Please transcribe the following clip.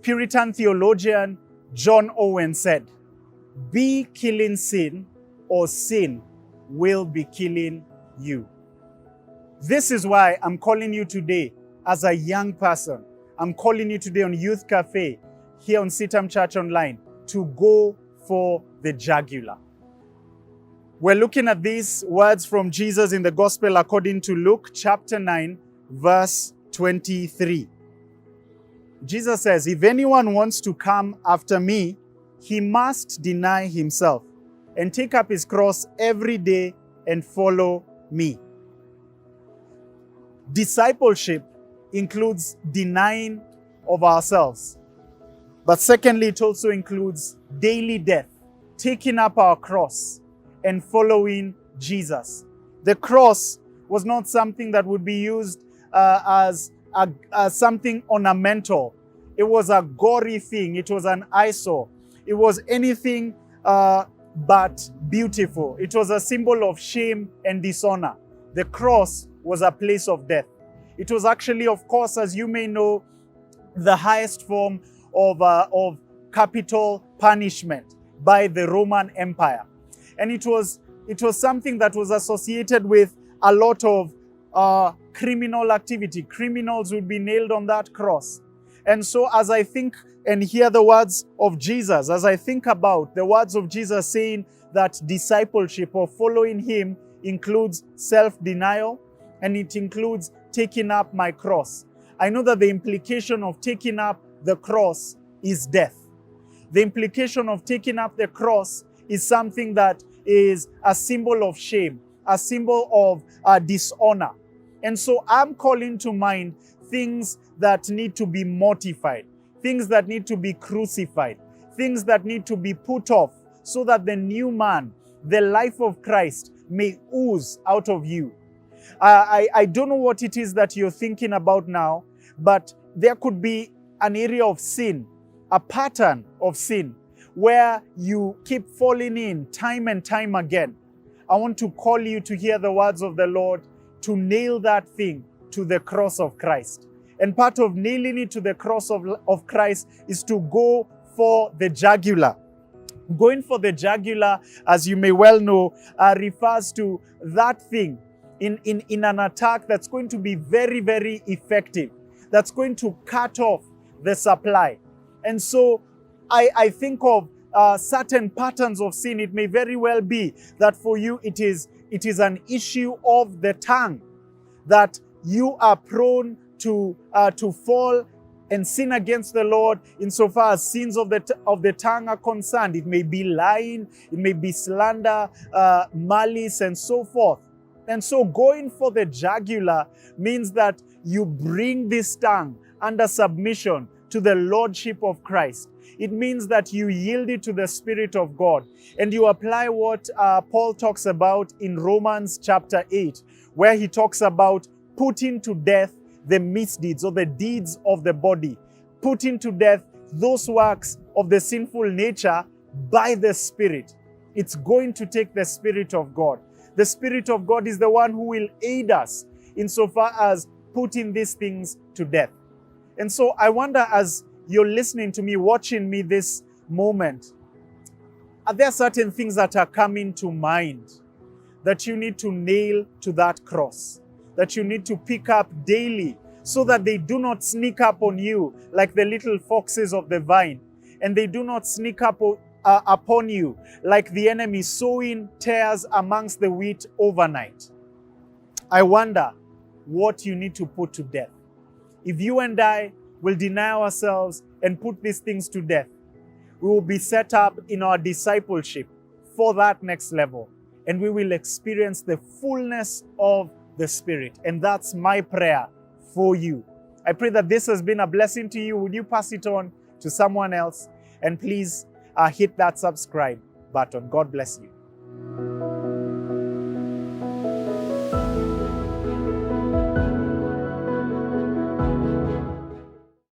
Puritan theologian John Owen said, "Be killing sin, or sin will be killing you." This is why I'm calling you today as a young person. I'm calling you today on Youth Cafe here on CITAM Church Online to go for the jugular. We're looking at these words from Jesus in the Gospel according to Luke chapter 9, verse 23. Jesus says, "If anyone wants to come after me, he must deny himself and take up his cross every day and follow me." Discipleship includes denying of ourselves. But secondly, it also includes daily death, taking up our cross and following Jesus. The cross was not something that would be used as something ornamental. It was a gory thing. It was an eyesore. It was anything but beautiful. It was a symbol of shame and dishonor. The cross was a place of death. It was actually, of course, as you may know, the highest form of capital punishment by the Roman Empire. And it was something that was associated with a lot of criminal activity. Criminals would be nailed on that cross. And so as I think and hear the words of Jesus, as I think about the words of Jesus saying that discipleship or following him includes self-denial and it includes taking up my cross, I know that the implication of taking up the cross is death. The implication of taking up the cross is something that is a symbol of shame, a symbol of dishonor. And so I'm calling to mind things that need to be mortified, things that need to be crucified, things that need to be put off so that the new man, the life of Christ, may ooze out of you. I don't know what it is that you're thinking about now, but there could be an area of sin, a pattern of sin, where you keep falling in time and time again. I want to call you to hear the words of the Lord, to nail that thing to the cross of Christ. And part of nailing it to the cross of Christ is to go for the jugular. Going for the jugular, as you may well know, refers to that thing in an attack that's going to be very, very effective, that's going to cut off the supply. And so I think of certain patterns of sin. It may very well be that for you it is an issue of the tongue, that you are prone to fall and sin against the Lord insofar as sins of the tongue are concerned. It may be lying, it may be slander, malice, and so forth. And so going for the jugular means that you bring this tongue under submission to the Lordship of Christ. It means that you yield it to the Spirit of God and you apply what Paul talks about in Romans chapter 8, where he talks about putting to death the misdeeds or the deeds of the body, putting to death those works of the sinful nature by the Spirit. It's going to take the Spirit of God. The Spirit of God is the one who will aid us insofar as putting these things to death. And so I wonder, as you're listening to me, watching me this moment, are there certain things that are coming to mind that you need to nail to that cross, that you need to pick up daily so that they do not sneak up on you like the little foxes of the vine, and they do not sneak up upon you like the enemy sowing tares amongst the wheat overnight? I wonder what you need to put to death. If you and I will deny ourselves and put these things to death, we will be set up in our discipleship for that next level, and we will experience the fullness of the Spirit. And that's my prayer for you. I pray that this has been a blessing to you. Would you pass it on to someone else? And please hit that subscribe button. God bless you.